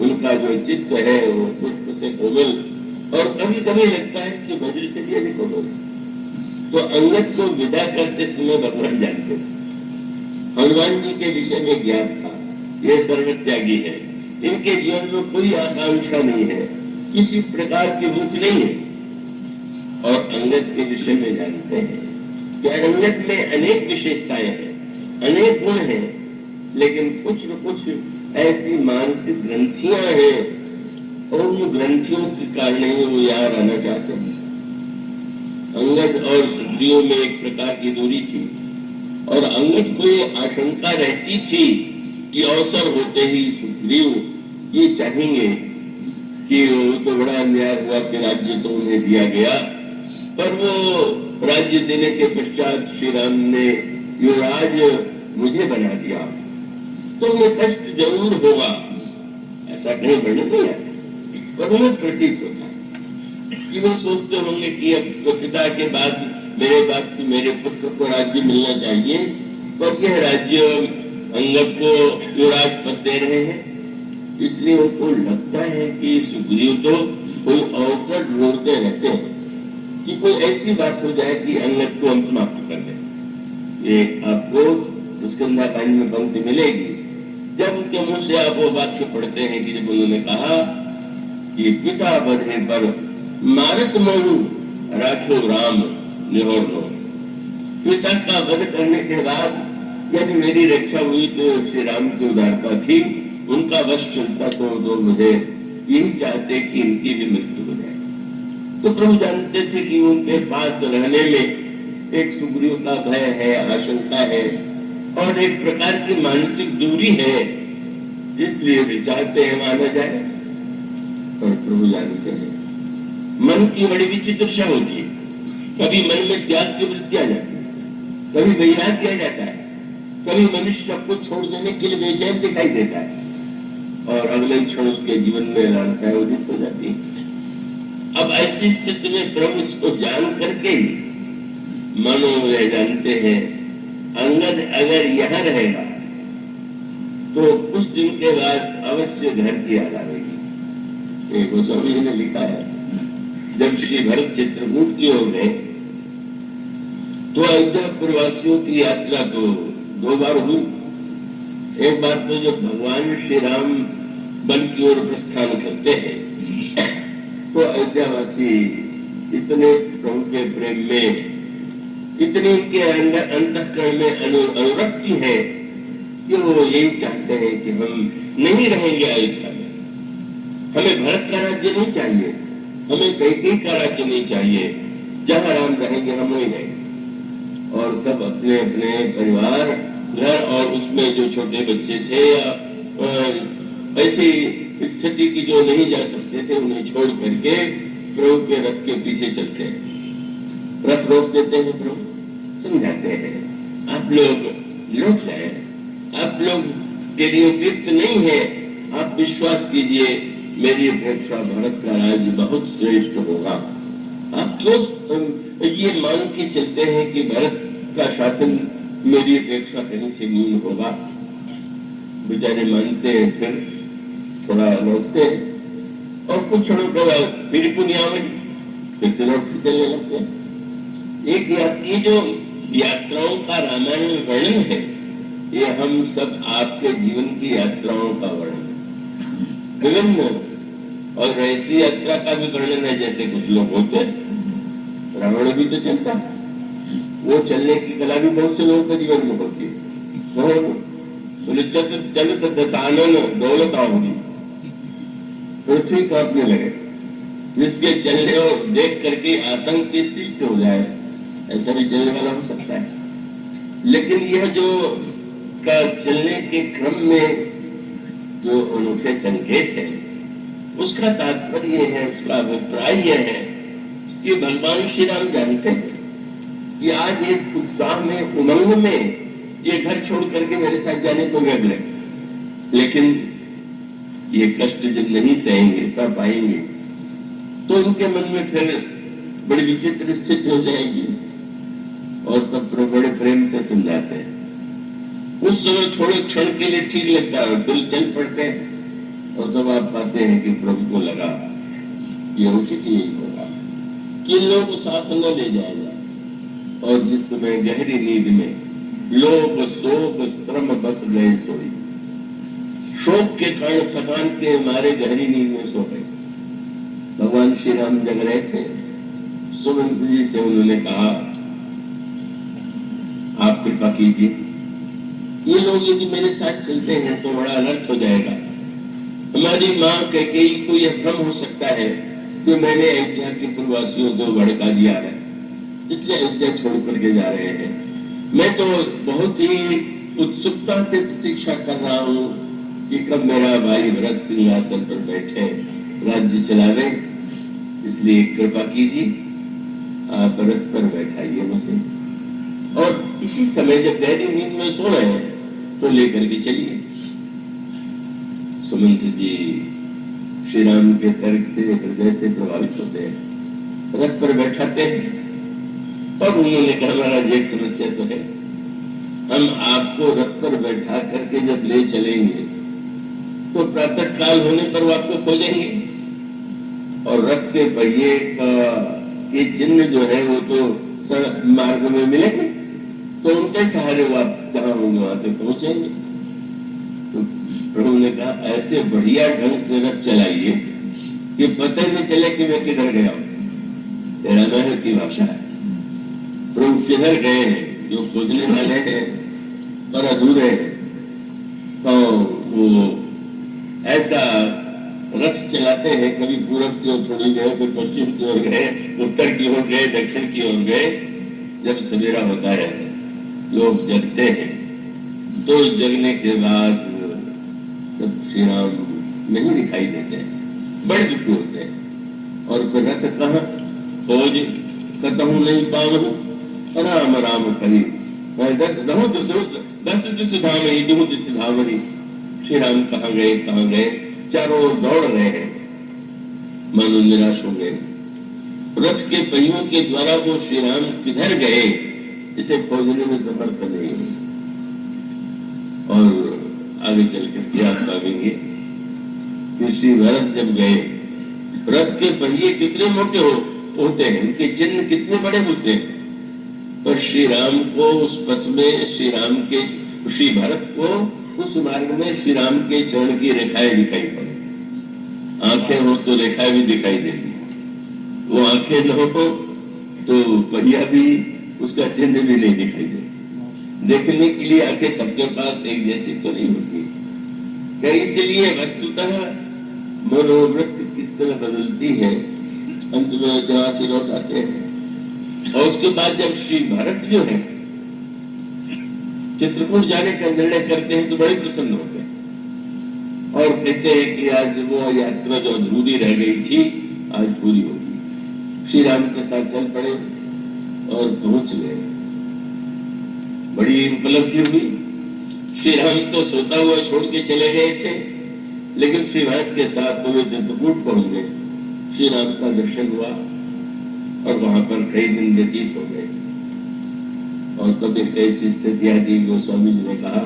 उनका जो चित्त है वो पुष्प से कोमल, और कभी कभी लगता है कि वज्र से भी अधिक कोमल। तो अंगद को विदा करते समय भगवान जानते थे, हनुमान जी के विषय में ज्ञान था, ये सर्वत्यागी है, इनके जीवन में कोई आकांक्षा नहीं है, किसी प्रकार की भूख नहीं है। और अंगद के विषय में जानते हैं कि अंगद में अनेक विशेषताएं हैं, अनेक गुण हैं, लेकिन कुछ न कुछ ऐसी मानसिक ग्रंथियां हैं, और उन ग्रंथियों के कारण ही वो यहाँ रहना चाहते हैं। अंगद और सुग्रीव में एक प्रकार की दूरी थी, और अंगद को ये आशंका रहती थी कि अवसर होते ही सुग्रीव ये चाहेंगे कि उनको बड़ा अन्याय हुआ कि राज्य तो उन्हें दिया गया, पर वो राज्य देने के पश्चात श्री राम ने युवराज मुझे बना दिया, तो उन्हें कष्ट जरूर होगा, ऐसा कहीं वर्णन नहीं आता, पर उन्हें प्रतीत होता है कि वो सोचते होंगे कि अब पिता के बाद मेरे पुत्र को राज्य मिलना चाहिए, पर यह राज्य अंगद को युवराज पद दे रहे हैं। इसलिए उनको लगता है कि सुग्रीव तो कोई अवसर ढूंढते रहते हैं कि कोई ऐसी बात हो जाए कि अंगद को हम समाप्त कर दें। ये आपको स्कंदकांड में पंक्ति मिलेगी, जब उनके मुंह से आप वो वाक्य पढ़ते हैं कि जब उन्होंने कहा कि पिता बधे पर मारत मनु राखो राम निहोर लो। पिता का वध करने के बाद यदि मेरी रक्षा हुई तो श्री राम की उदारता थी, उनका वश चलता तो मुझे यही चाहते कि इनकी भी मृत्यु हो जाए। तो प्रभु जानते थे कि उनके पास रहने में एक सुग्रीव का भय है, आशंका है, और एक प्रकार की मानसिक दूरी है, इसलिए वे चाहते हैं माना जाए। और प्रभु जानते हैं मन की बड़ी विचित्रता होती है, कभी मन में त्याग की वृत्ति आ जाती है, कभी वैराग्य आ जाता है, कभी मनुष्य सबको छोड़ देने के लिए बेचैन दिखाई देता है, और अगले क्षण उसके जीवन में लालसाएं उदित हो जाती है। अब ऐसी स्थिति में प्रभु इसको जान करके मनो वे जानते हैं अंगद अगर यहाँ रहेगा तो कुछ दिन के बाद अवश्य घर की याद आएगी। गोस्वामी जी ने लिखा है, जब श्री भरत चित्रकूट की ओर गए तो अयोध्या प्रवासियों की यात्रा तो 2 बार हुई। एक बार तो जब भगवान श्री राम वन की ओर प्रस्थान करते हैं तो अयोध्यावासी इतने प्रभु के प्रेम में, इतनी के अंदर अंतःकरण में अनुरक्ति है कि वो यही चाहते हैं कि हम नहीं रहेंगे अयोध्या में, हमें भरत का राज्य नहीं चाहिए, हमें कैकेयी का राज्य नहीं चाहिए, जहां राम रहेंगे हम वहीं रहेंगे। और सब अपने अपने परिवार घर और उसमें जो छोटे बच्चे थे या ऐसी स्थिति की जो नहीं जा सकते थे उन्हें छोड़ करके प्रभु के रथ के पीछे चलते हैं। रथ रोक देते हैं, प्रभु समझाते हैं आप लोग लौट जाए, आप लोग के लिए उपयुक्त नहीं है, आप विश्वास कीजिए मेरी अपेक्षा भारत का राज्य बहुत श्रेष्ठ होगा। आप क्यों ये मान के चलते हैं कि भरत का शासन मेरी अपेक्षा कहीं से न्यून होगा? बेचारे मानते हैं, फिर थोड़ा लौटते हैं और कुछ क्षणों के बाद फिर पुनिया में फिर से लौट के चलने लगते हैं। एक ये जो यात्राओं का रामायण में वर्णन है, ये हम सब आपके जीवन की यात्राओं का वर्णन है। विभिन्न और ऐसी यात्रा का भी वर्णन है, जैसे कुछ लोग होते हैं, रावण भी तो चलता, वो चलने की कला भी बहुत से लोगों के जीवन में होती है। बोले चल तो दसानन दौलत आओगी, पृथ्वी कांपने लगे, जिसके चलने और देख करके आतंक की सृष्टि हो जाए, ऐसा भी चलने वाला हो सकता है। लेकिन यह जो का चलने के क्रम में जो अनूठे संकेत है, उसका तात्पर्य है, उसका अभिप्राय यह है कि भगवान श्री राम जानते हैं कि आज एक उत्साह में, उमंग में ये घर छोड़ करके मेरे साथ जाने को गए, लेकिन ये कष्ट जब नहीं सहेंगे, सह पाएंगे, तो उनके मन में फिर बड़ी विचित्र स्थिति हो जाएगी और तब बड़े प्रेम से समझाते हैं। उस समय थोड़े क्षण के लिए ठीक लगता है, फिर चल पड़ते हैं और तब आप पाते हैं कि प्रभु को लगा कि उचित यही होगा कि इन लोगों को साथ न ले जाएगा। और जिस समय गहरी नींद में लोग शोक श्रम बस गए सोई, शोक के कारण थकान के मारे गहरी नींद में सो गए, भगवान श्री राम जग रहे थे। सुमंत जी से उन्होंने कहा, आप कृपा कीजिए, ये लोग यदि मेरे साथ चलते हैं तो बड़ा अनर्थ हो जाएगा। हमारी माँ कैकेयी को यह भ्रम हो सकता है कि मैंने अयोध्या के पूर्ववासियों को भड़का दिया है, इसलिए अयोध्या छोड़ करके जा रहे हैं। मैं तो बहुत ही उत्सुकता से प्रतीक्षा कर रहा हूँ कि कब मेरा भाई भरत सिंहासन पर बैठे, राज्य चलावे, इसलिए कृपा कीजिए, आप रथ पर बैठाइए मुझे, और इसी समय जब गहरी नींद में सो रहे हैं तो लेकर के चलिए। सुमंत जी श्री राम के तर्क से, हृदय से प्रभावित होते हैं, रथ पर बैठाते हैं और उन्होंने कहा, महाराज एक समस्या तो है, हम आपको रथ पर बैठा करके जब ले चलेंगे तो प्रातः काल होने पर वो आपको खोजेंगे, और रथ के पहिए का ये चिन्ह जो है वो तो सड़क मार्ग में मिलेंगे, तो उनके सहारे वो आप जहां होंगे वहां तक पहुंचेंगे। तो प्रभु ने कहा, ऐसे बढ़िया ढंग से रथ चलाइए कि पता नहीं चले कि मैं किधर गया हूं। तेरा मेहनत की भाषा है, प्रभु किधर गए हैं, जो खोजने वाले हैं पर अधूरे हैं, तो वो ऐसा रथ चलाते हैं, कभी पूरब की ओर थोड़ी गए, फिर पश्चिम की ओर गए, उत्तर की ओर गए, दक्षिण की ओर गए। जब सवेरा होता है, लोग जगते हैं, तो जगने के बाद जब श्री राम नहीं दिखाई देते, बड़े दुखी होते हैं, और फिर रथ कहाँ, खोज कतहु नहीं पावहु, राम राम कही दस दिस धामनी, दुह दिस धामनी। श्री राम कहाँ गए, कहाँ गए, चारों ओर दौड़ रहे हैं, मानो निराश हो गए। रथ के पहियों के द्वारा वो श्री राम किधर गए, इसे खोजने में समर्थ नहीं हुए। और आगे चलकर क्या पाएंगे कि श्री भरत जब गए, रथ के पहिए कितने मोटे होते हैं, उनके चिन्ह कितने बड़े होते हैं, पर श्री राम को उस पथ में, श्री भरत को उस मार्ग में श्री राम के चरण की रेखाएं दिखाई पड़ी। आंखें हो तो रेखाएं भी दिखाई देती, वो आंखें न हो तो पहिया भी, उसका चिन्ह भी नहीं दिखाई दे। देखने के लिए आंखें सबके पास एक जैसी तो नहीं होती, कहीं इसलिए वस्तुतः मनोवृत्ति किस तरह बदलती है, अंत में जहां से लौट आते हैं। और उसके बाद जब श्री भरत जो है चित्रकूट जाने का निर्णय करते हैं तो बड़े प्रसन्न होते हैं और कहते हैं कि आज वो यात्रा जो अधूरी रह गई थी आज पूरी होगी। श्री राम के साथ चल पड़े और पहुंच गए। बड़ी उपलब्धि हुई। श्री राम तो सोता हुआ छोड़ के चले गए थे, लेकिन श्री भरत के साथ वो चित्रकूट पहुंच गए। श्री राम का दर्शन हुआ और वहां पर कई दिन व्यतीत हो गए। और तब एक ऐसी स्थिति आई थी, गोस्वामी जी ने कहा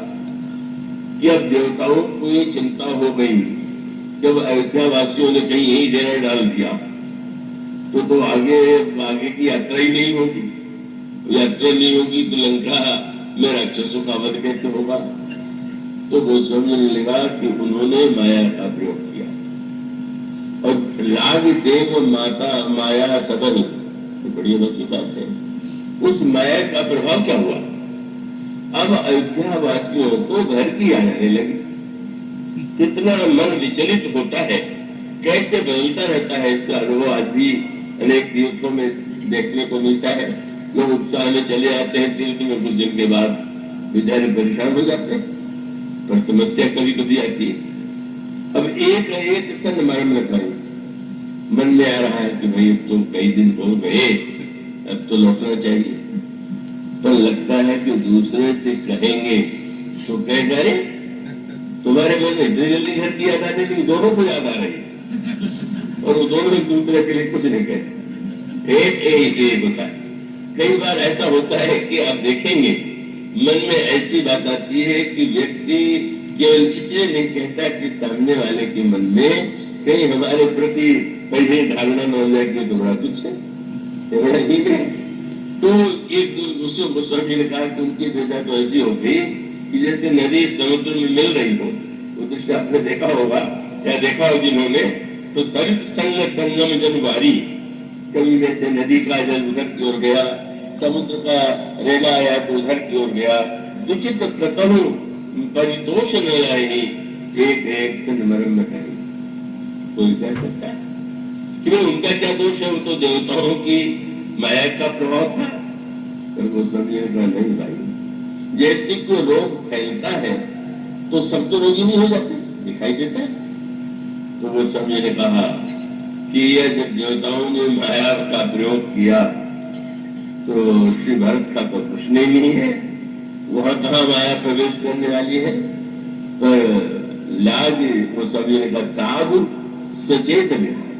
कि अब देवताओं को ये चिंता हो गई कि अब अयोध्या वासियों ने कहीं यही डेरा डाल दिया तो आगे की यात्रा ही नहीं होगी। यात्रा नहीं होगी तो लंका में राक्षसों का वध कैसे होगा। तो गोस्वामी ने लगा कि उन्होंने माया का प्रयोग किया और लाग देव माता माया सदन, बड़ी अनोखी बात है। उस माया का प्रभाव क्या हुआ, अब अयोध्या वासियों को घर की याद आने लगी। कितना मन विचलित होता है, कैसे बदलता रहता है, इसका अनुभव आज भी अनेक तीर्थों में देखने को मिलता है। लोग उत्साह में चले आते हैं तीर्थ में, कुछ दिन के बाद बेचारे परेशान हो जाते हैं, पर समस्या कभी कभी आती है। अब एक संग मन में आ रहा है कि भाई अब तो कई दिन हो गए, अब तो लौटना चाहिए। पर लगता है कि दूसरे से कहेंगे तो कह करे तुम्हारे मन में इतनी जल्दी घर की याद आ जाएगी, दोनों को याद आ रही और वो दोनों एक दूसरे के लिए कुछ नहीं कहते, एक होता है। कई बार ऐसा होता है कि आप देखेंगे मन में ऐसी बात आती है कि व्यक्ति केवल इसलिए नहीं कहता कि सामने वाले के मन में कहीं हमारे प्रति पहले धारणा न हो जाए कि बड़ा तुच्छ है, बड़ा ठीक है। तो एक दूसरे गोस्वामी ने कहा कि उनकी दशा तो ऐसी हो गई कि जैसे नदी समुद्र में मिल रही हो। वो दृश्य आपने देखा होगा या देखा हो जिन्होंने, तो सरित संग संगम जन वारी, कभी जैसे नदी का जल उधर की ओर गया, समुद्र का रेला आया तो उधर की ओर गया। दुचित कतहु परितोष न लाए, एक एक संमरम न कहे। कोई कह सकता है कि भाई उनका क्या दोष है, वो तो देवताओं की माया का प्रभाव था। पर गोस्वामी ने कहा नहीं भाई, जैसे कोई रोग फैलता है तो सब तो रोगी नहीं हो जाते, दिखाई देता है। तो गोस्वामी ने कहा कि यह जब देवताओं ने माया का प्रयोग किया तो श्री भरत का तो कुछ नहीं है, वहां कहाँ माया प्रवेश करने वाली है। पर लाग गोस्वामी ने कहा साधु सचेत विहार,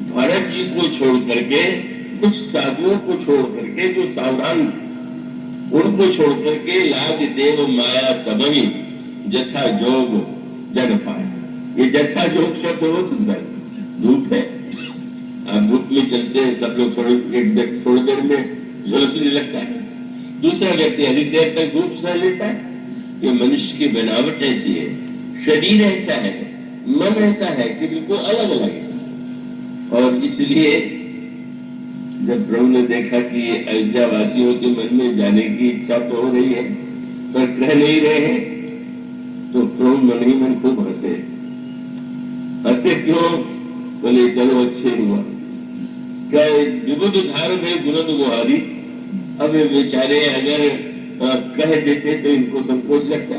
भरत जी को छोड़ करके, कुछ साधुओं को छोड़ करके जो सावधान थे उनको छोड़ करके लाग देव माया सबही जथा जोग जन पाए। ये जथा जोग शब्द बहुत सुंदर धूप है। आप धूप में चलते हैं, सब लोग थोड़ी देर में झुलसने लगता है, दूसरा व्यक्ति अधिक देर तक धूप सह लेता है। ये मनुष्य की बनावट ऐसी है, शरीर ऐसा है, मन ऐसा है कि बिल्कुल अलग अलग है। और इसलिए जब प्रभु ने देखा कि अयोध्या वासियों के मन में जाने की इच्छा तो हो रही है पर कह नहीं रहे हैं, तो प्रभु मन ही मन खूब हंसे। हंसे क्यों, बोले चलो अच्छे हुआ, क्या विबुध धार में गुणद गुहारी। अब बेचारे अगर कह देते तो इनको संकोच लगता।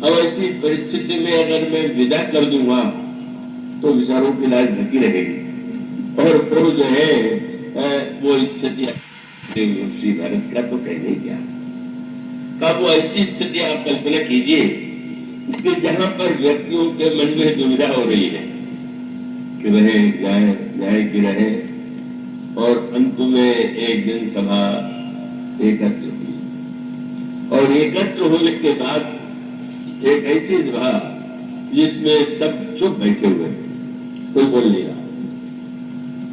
अब ऐसी परिस्थिति में अगर मैं विदा कर दूंगा तो विचारों की लाज झकी रहेगी। और प्रभु जो है वो स्थिति श्री भारत का तो कहने क्या का, वो ऐसी स्थिति आप कल्पना कीजिए कि जहां पर व्यक्तियों के मन में दुविधा हो रही है कि वह जाए कि रहे। और अंत में एक दिन सभा एकत्र हुई और एकत्र होने के बाद एक ऐसी सभा जिसमें सब चुप बैठे हुए, कोई बोल नहीं रहा।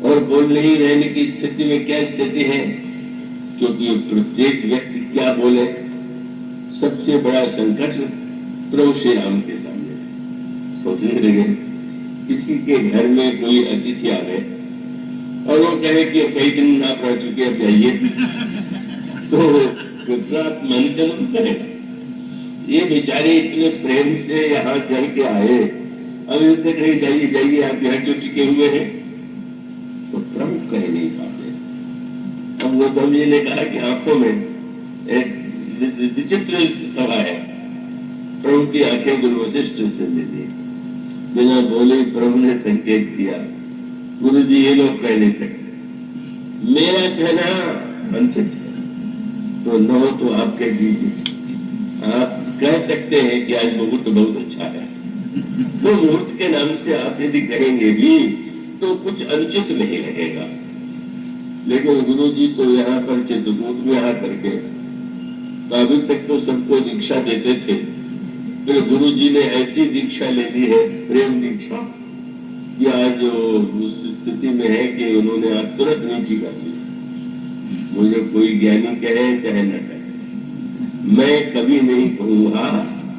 और बोल नहीं रहने की स्थिति में क्या स्थिति है, क्योंकि प्रत्येक व्यक्ति क्या बोले। सबसे बड़ा संकट प्रभु श्री राम के सामने थे। सोचने लगे किसी के घर में कोई अतिथि आ गए और वो कहे कि कई दिन आप रह चुके अब जाइए, तो गुजरात मन जन्म करेगा। ये बेचारे इतने प्रेम से यहाँ चल के आए, अब इनसे कहीं जाइए जाइए आप यहाँ क्यों टिके हुए हैं, तो प्रभु कह नहीं पाते। अब वो स्वामी ने कहा कि आंखों में एक विचित्र सभा है। प्रभु की आंखें गुरु वशिष्ठ से मिली, बिना बोले प्रभु ने संकेत किया, गुरु जी ये लोग कह नहीं सकते, मेरा कहना अनुचित है, तो न हो तो आप कह दीजिए। आप कह सकते हैं कि आज मुहूर्त बहुत अच्छा है, तो मुहूर्त के नाम से आप यदि कहेंगे भी तो कुछ अनुचित नहीं लगेगा। लेकिन गुरु जी तो यहाँ पर चित्रकूट में आकर के तो अभी तक तो सबको दीक्षा देते थे, फिर गुरु जी ने ऐसी दीक्षा ले ली है, प्रेम दीक्षा, कि आज उस स्थिति में है कि उन्होंने आज तुरंत नीची कर दी। मुझे कोई ज्ञानी कहे चाहे न कहे, मैं कभी नहीं कहूंगा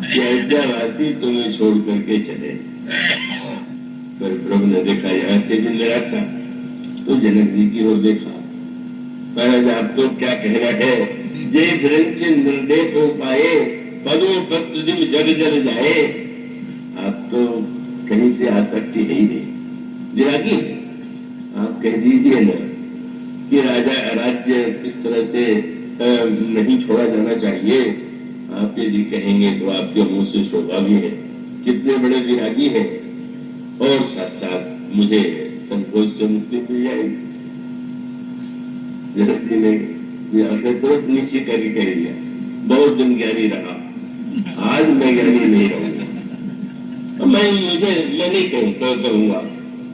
कि अयोध्यावासी तुम्हें छोड़ करके चले। पर प्रभु ने देखा यहाँ से भी निराशा, तो जनक जी की ओर देखा, महाराज आपको क्या कहना है? जे ग्रंथ निर्देश हो पाए पदों पत्र दिन जग जल जाए। आप तो कहीं से आसक्ति है ही नहीं, विरागी। आप कह दीजिए ना कि राजा राज्य किस तरह से नहीं छोड़ा जाना चाहिए। आप यदि कहेंगे तो आपके मुंह से शोभा भी है, कितने बड़े विरागी हैं, और साथ साथ मुझे संकोच से मुक्ति मिल जाएगी। जनक जी ने तुरंत नीचे करके कह दिया, बहुत दिन ज्ञानी रहा, आज मैं ज्ञानी नहीं रहूंगा। मैं नहीं कहूंगा,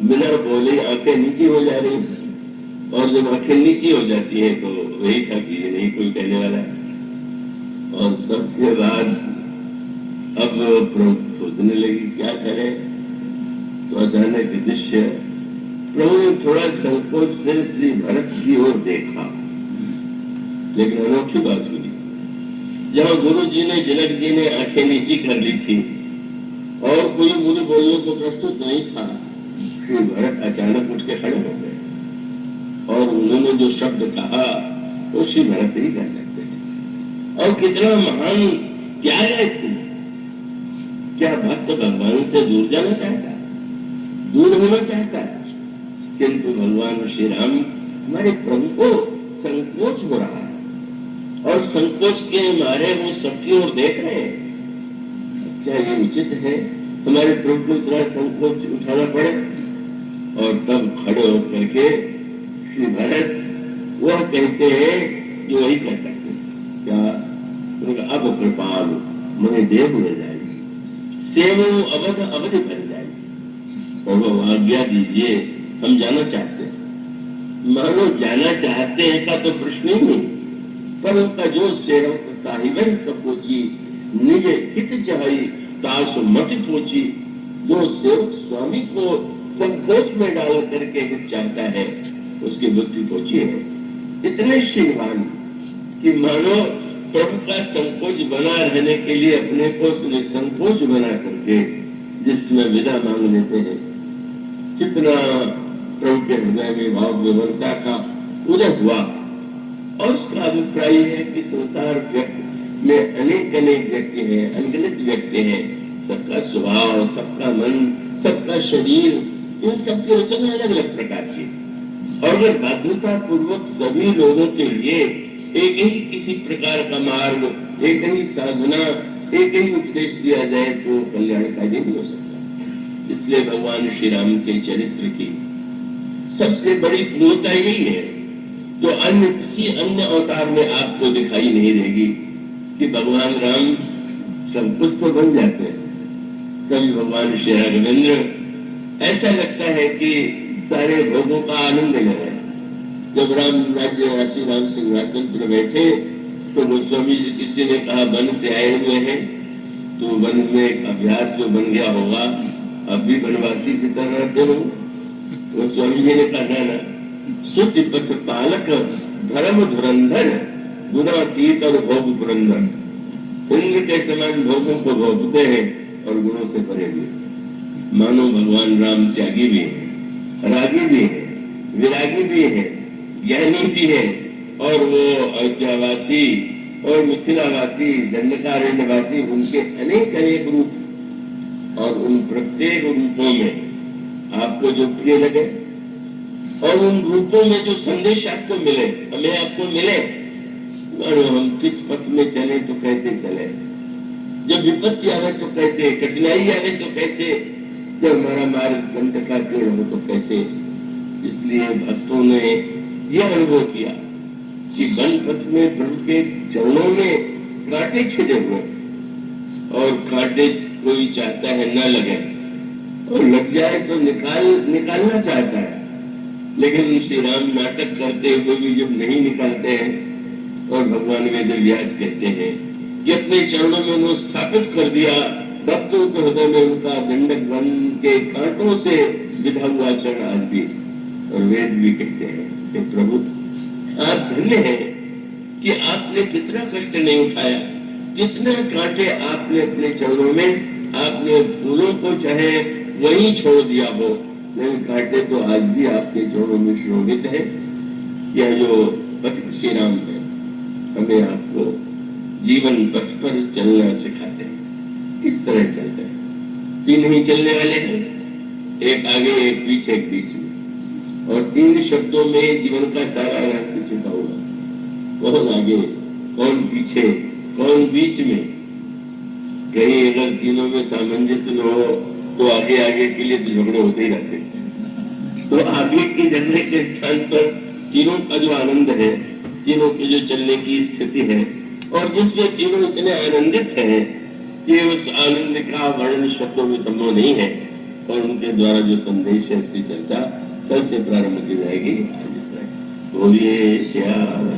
बिना बोले आंखें नीची हो जा रही, और जब आंखें नीची हो जाती है तो वही था कि ये नहीं कोई कहने वाला है। और सबके बाद अब प्रभु सोचने लगी क्या करे, तो अचानक दृश्य, प्रभु ने थोड़ा संकोच से श्री भरत की ओर देखा, लेकिन अनोखी बात हुई, जहां गुरु जी ने जनक जी ने आंखें नीची कर ली थी और कोई मुझे बोलने को प्रस्तुत नहीं था, श्री भरत अचानक उठ के खड़े हो गए और उन्होंने जो शब्द कहा वो श्री भरत ही कह सकते हैं। और कितना महान त्याग है इसमें। क्या भक्त भगवान से दूर जाना चाहता है, दूर होना चाहता है, किंतु भगवान श्री राम हमारे प्रभु को संकोच हो रहा है और संकोच के मारे वो सबकी ओर देख रहे हैं। क्या ये उचित है हमारे प्रभु को इतना संकोच उठाना पड़े? और तब खड़े होकर के श्री भरत वह कहते हैं जो वही कह सकते थे, क्या अब कृपाल मुझे देव मिल जाएगी, सेवो अवध अवधि बन जाएगी, और आज्ञा दीजिए हम जाना चाहते हैं। मानो जाना चाहते हैं का तो प्रश्न ही नहीं, पर उनका जो सेवक साहिबन सपोची निज हित चाही तासु मत पोची, जो सेवक स्वामी को संकोच में डाल करके हित चाहता है उसकी बुद्धि पहुंची है। इतने श्रीमान कि मानो प्रभु का संकोच बना रहने के लिए अपने को निसंकोच बना करके जिसमें विदा मांग लेते हैं। कितना प्रभु के हृदय में भाव विवरता का उदय हुआ। और उसका अभिप्राय है कि संसार में अनेक व्यक्ति हैं, अनगिनत व्यक्ति हैं, सबका स्वभाव, सबका मन, सबका शरीर, इन सबके रचना अलग अलग प्रकार की। और अगर बाध्यता पूर्वक सभी लोगों के लिए एक ही किसी प्रकार का मार्ग, एक ही साधना, एक ही उपदेश दिया जाए तो कल्याणकारी नहीं हो सकता। इसलिए भगवान श्री राम के चरित्र की सबसे बड़ी पूर्णता यही है जो अन्य किसी अन्य अवतार में आपको दिखाई नहीं देगी, कि भगवान राम सब कुछ तो बन जाते हैं। कभी भगवान श्री राघवेंद्र ऐसा लगता है कि सारे भोगों का आनंद ले रहे हैं। जब राम राज्य श्री राम सिंहासन पर बैठे तो गोस्वामी जी किसी ने कहा वन से आए हुए हैं, तो वन में एक अभ्यास जो बन गया होगा, अब भी वनवासी की तरह रहते हो। गोस्वामी जी ने कहा ना, सुति पथ पालक धर्म धुरंधर गुणातीत और भोग पुरंदर। इंद्र के समान भोगों को भोगते हैं और गुणों से परे भी। मानो भगवान राम त्यागी भी है, रागी भी है, विरागी भी है, ज्ञानी भी है, और वो अयोध्यावासी और मिथिलावासी, दंडकारण्यवासी, उनके अनेक अनेक रूप, और उन प्रत्येक रूपों में आपको जो प्रिय लगे और उन रूपों में जो संदेश आपको मिले, हमें आपको मिले, हम किस पथ में चले तो कैसे चले, जब विपत्ति आवे तो कैसे, कठिनाई आवे तो कैसे, जब हमारा मार्ग कंटकाकीर्ण हो तो कैसे। इसलिए भक्तों ने यह अनुभव किया कि वन पथ में प्रभु के चरणों में कांटे छिदे हुए, और कांटे कोई चाहता है न लगे, और लग जाए तो निकालना चाहता है, लेकिन श्री राम नाटक करते हुए भी जब नहीं निकलते हैं और भगवान वेद व्यास कहते हैं कि अपने चरणों में उन्होंने स्थापित कर दिया, भक्तों के हृदय में उनका दंडक वन के कांटों से विधा हुआ चरण आदि। और वेद भी कहते हैं कि प्रभु आप धन्य हैं कि आपने कितना कष्ट नहीं उठाया, कितने कांटे आपने अपने चरणों में, आपने फूलों को चाहे वहीं छोड़ दिया हो, लेकिन कांटे तो आज भी आपके चरणों में शोभित है। यह जो पथ श्री राम है, हमें आपको जीवन पथ पर चलना सिखाते हैं। किस तरह चलते हैं? तीन ही चलने वाले हैं, एक आगे, एक पीछे, एक बीच में, और तीन शब्दों में जीवन का सारा रहस्य छिपा हुआ। कौन आगे, कौन पीछे, कौन बीच में? कहीं अगर तीनों में सामंजस्य न हो तो आगे आगे के लिए झगड़े होते ही रहते हैं। तो आगे के झगड़े के स्थान पर तीनों का जो आनंद है, तीनों की जो चलने की स्थिति है, और जिसमें तीनों इतने आनंदित हैं कि उस आनंद का वर्णन शब्दों में संभव नहीं है। और उनके द्वारा जो संदेश है, इसकी चर्चा कल से प्रारंभ की जाएगी। बोलिए श्याम।